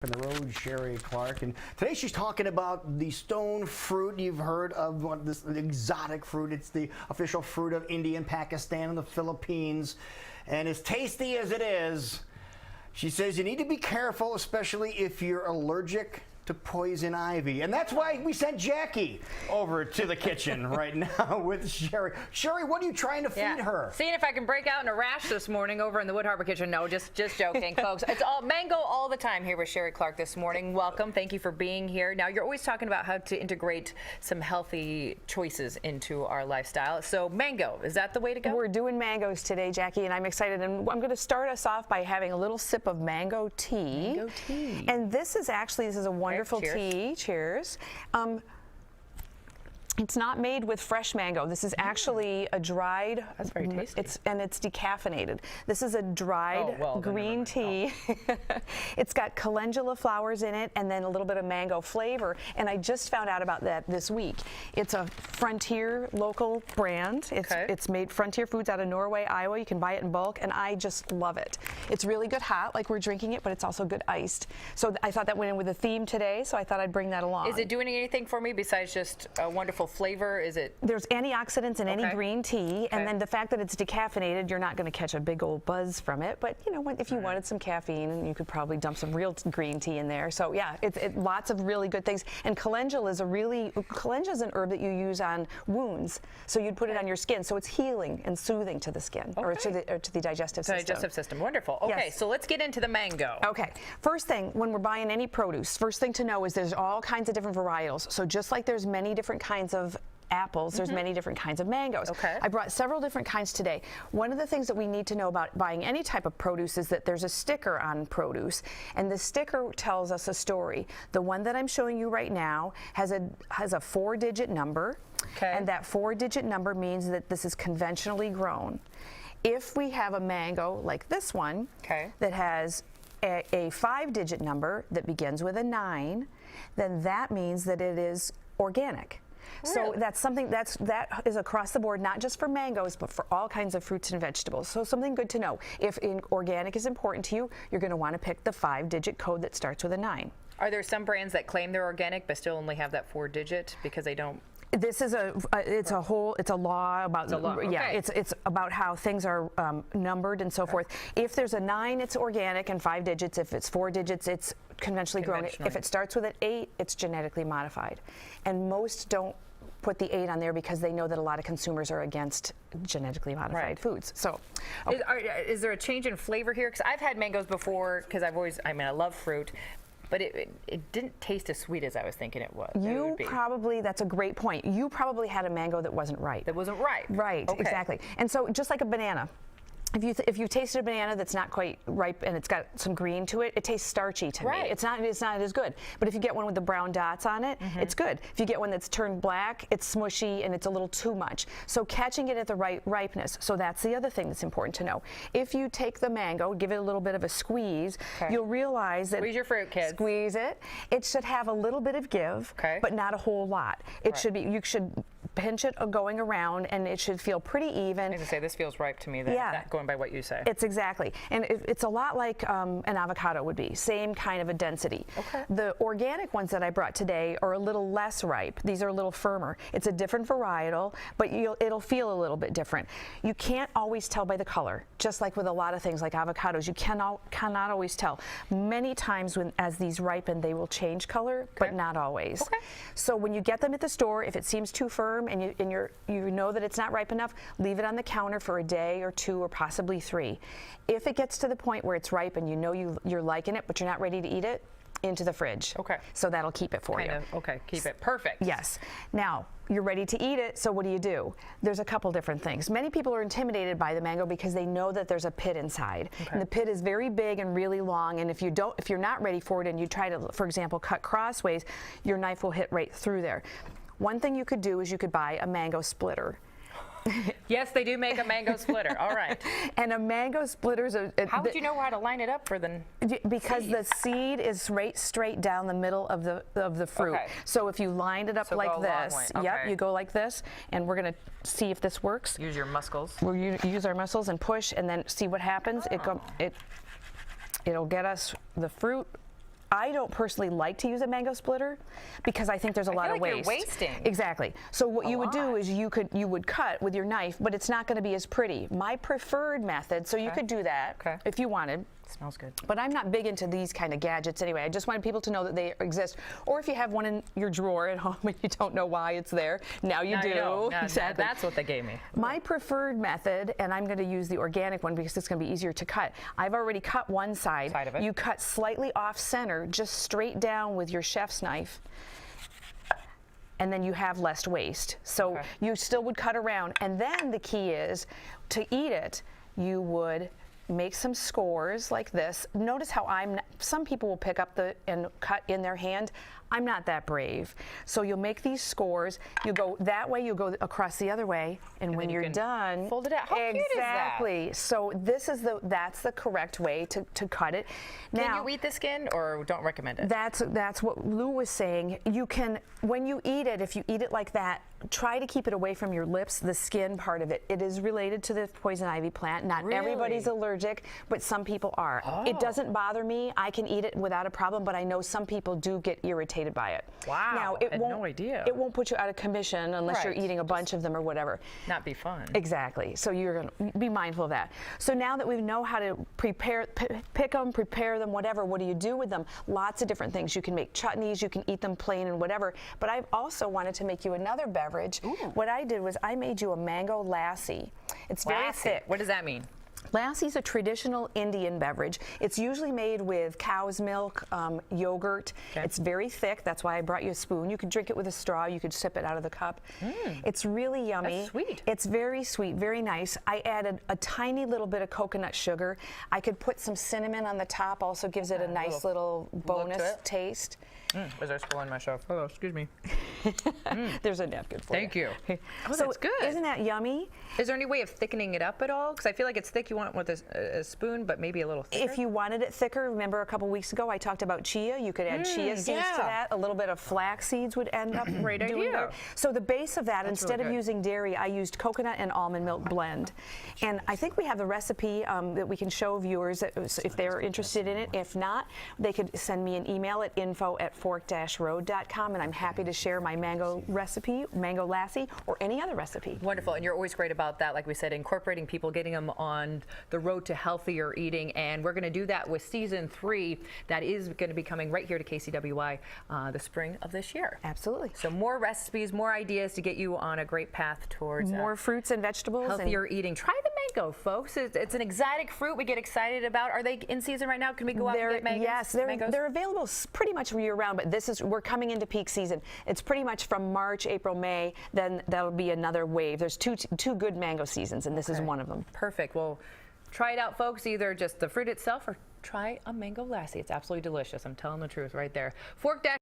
On the road, Sheree Clark, and today she's talking about the stone fruit. You've heard of this exotic fruit. It's the official fruit of India and Pakistan and the Philippines, and as tasty as it is, she says you need to be careful, especially if you're allergic to poison ivy. And that's why we sent Jackie over to the kitchen right now with Sheree. Sheree, what are you trying to feed her? Seeing if I can break out in a rash this morning over in the Wood Harbor kitchen. No, just joking, folks. It's all mango all the time here with Sheree Clark this morning. Welcome. Thank you for being here. Now, you're always talking about how to integrate some healthy choices into our lifestyle. So mango, is that the way to go? We're doing mangoes today, Jackie, and I'm excited. And I'm going to start us off by having a little sip of mango tea. Mango tea. And this is a wonderful tea. Cheers. It's not made with fresh mango. This is actually a dried. That's very tasty. It's decaffeinated. This is a dried green tea. It's got calendula flowers in it and then a little bit of mango flavor. And I just found out about that this week. It's a Frontier local brand. It's made Frontier Foods out of Norway, Iowa. You can buy it in bulk, and I just love it. It's really good hot, like we're drinking it, but it's also good iced. So I thought that went in with the theme today, so I thought I'd bring that along. Is it doing anything for me besides just a wonderful flavor? Is it? There's antioxidants in any green tea, and then the fact that it's decaffeinated, you're not going to catch a big old buzz from it. But you know, if you wanted some caffeine, you could probably dump some real green tea in there. So yeah, it's lots of really good things. And calendula is an herb that you use on wounds. So you'd put it on your skin, so it's healing and soothing to the skin or to the digestive system. Digestive system. Wonderful. Okay, yes. So let's get into the mango. Okay, first thing, when we're buying any produce, first thing to know is there's all kinds of different varietals. So just like there's many different kinds of apples, there's many different kinds of mangoes. I brought several different kinds today. One of the things that we need to know about buying any type of produce is that there's a sticker on produce, and the sticker tells us a story. The one that I'm showing you right now has a 4-digit number, and that 4-digit number means that this is conventionally grown. If we have a mango like this one that has a 5-digit number that begins with a 9, then that means that it is organic. So that's something that is across the board, not just for mangoes, but for all kinds of fruits and vegetables. So something good to know. If organic is important to you, you're going to want to pick the 5-digit code that starts with a 9. Are there some brands that claim they're organic but still only have that 4-digit because they don't? This is it's a law about it's about how things are numbered and so forth. If there's a 9, it's organic and 5 digits. If it's 4 digits, it's conventionally grown. If it starts with an 8, it's genetically modified. And most don't put the 8 on there because they know that a lot of consumers are against genetically modified foods. So, is there a change in flavor here? Because I've had mangoes before. Because I love fruit. But it didn't taste as sweet as I was thinking it was. That's a great point. You probably had a mango that wasn't ripe. That wasn't ripe. Right, exactly. And so just like a banana, if you tasted a banana that's not quite ripe and it's got some green to it, it tastes starchy to me. It's not as good. But if you get one with the brown dots on it, it's good. If you get one that's turned black, it's smushy and it's a little too much. So catching it at the right ripeness. So that's the other thing that's important to know. If you take the mango, give it a little bit of a squeeze, you'll realize that squeeze your fruit, kids. Squeeze it. It should have a little bit of give, but not a whole lot. It should be. You should pinch it going around, and it should feel pretty even. I was gonna say, this feels ripe to me. Going by what you say. It's exactly, and it's a lot like an avocado would be. Same kind of a density. The organic ones that I brought today are a little less ripe. These are a little firmer. It's a different varietal, but it'll feel a little bit different. You can't always tell by the color. Just like with a lot of things like avocados, you cannot always tell. Many times as these ripen, they will change color, but not always. So when you get them at the store, if it seems too firm and you know that it's not ripe enough, leave it on the counter for a day or 2 or possibly 3. If it gets to the point where it's ripe and you know you're liking it, but you're not ready to eat it, into the fridge. So that'll keep it for you. Keep it. Perfect. Yes. Now, you're ready to eat it, so what do? There's a couple different things. Many people are intimidated by the mango because they know that there's a pit inside. And the pit is very big and really long, and if you're not ready for it and you try to, for example, cut crossways, your knife will hit right through there. One thing you could do is you could buy a mango splitter. Yes, they do make a mango splitter. All right. And a mango splitter is how would you know how to line it up for the because the seed is right straight down the middle of the fruit. So if you lined it up like this, you go like this, and we're going to see if this works. Use your muscles. We'll use our muscles and push, and then see what happens. It'll get us the fruit I don't personally like to use a mango splitter because I think there's a lot of waste. You're wasting. Exactly. So what you would do is you would cut with your knife, but it's not going to be as pretty. My preferred method, so you could do that if you wanted. Smells good. But I'm not big into these kind of gadgets anyway. I just wanted people to know that they exist. Or if you have one in your drawer at home and you don't know why it's there, now you do. No, exactly. That's what they gave me. My preferred method, and I'm going to use the organic one because it's going to be easier to cut. I've already cut one side. Of it. You cut slightly off center, just straight down with your chef's knife. And then you have less waste. So you still would cut around. And then the key is to eat it, you would make some scores like this. Notice how some people will pick up and cut in their hand. I'm not that brave. So you'll make these scores. You go that way, you go across the other way, and when you're done, fold it out. How cute is that? Exactly. So that's the correct way to cut it. Now, can you eat the skin, or don't recommend it? That's what Lou was saying. You can, when you eat it, if you eat it like that, try to keep it away from your lips, the skin part of it. It is related to the poison ivy plant. Not everybody's allergic, but some people are. It doesn't bother me. I can eat it without a problem, but I know some people do get irritated by it. Wow, now, I had no idea. It won't put you out of commission unless you're eating a bunch of them or whatever. Not be fun. Exactly. So you're going to be mindful of that. So now that we know how to pick them, prepare them, whatever, what do you do with them? Lots of different things. You can make chutneys, you can eat them plain and whatever. But I've also wanted to make you another beverage. Ooh. What I did was I made you a mango lassi. It's very thick. What does that mean? Lassie's a traditional Indian beverage. It's usually made with cow's milk, yogurt. It's very thick. That's why I brought you a spoon. You could drink it with a straw. You could sip it out of the cup. It's really yummy. That's sweet. It's very sweet, very nice. I added a tiny little bit of coconut sugar. I could put some cinnamon on the top. Also gives it a nice little bonus taste. Was there a spoon on my shelf? Oh, excuse me. There's a napkin for Thank you. Oh, so that's good. Isn't that yummy? Is there any way of thickening it up at all? Because I feel like it's thick. You want it with a spoon, but maybe a little thicker. If you wanted it thicker, remember a couple weeks ago I talked about chia. You could add chia seeds to that. A little bit of flax seeds would end up Great doing idea. there. So the base of that, instead really of good. using dairy, I used coconut and almond milk blend. And I think we have the recipe that we can show viewers if they're interested in it. If not, they could send me an email at info@fork-road.com, and I'm happy to share my mango recipe, mango lassi, or any other recipe. Wonderful, and you're always great about that. Like we said, incorporating people, getting them on the road to healthier eating, and we're going to do that with season 3. That is going to be coming right here to KCWY the spring of this year. Absolutely. So more recipes, more ideas to get you on a great path towards more fruits and vegetables. healthier eating. Try the mango, folks. It's an exotic fruit we get excited about. Are they in season right now? Can we go out and get mangoes? Yes, they're available pretty much year round, but we're coming into peak season. It's pretty much from March, April, May, then that'll be another wave. There's two good mango seasons, and this is one of them. Perfect. Well, try it out, folks. Either just the fruit itself or try a mango lassi. It's absolutely delicious. I'm telling the truth right there. Fork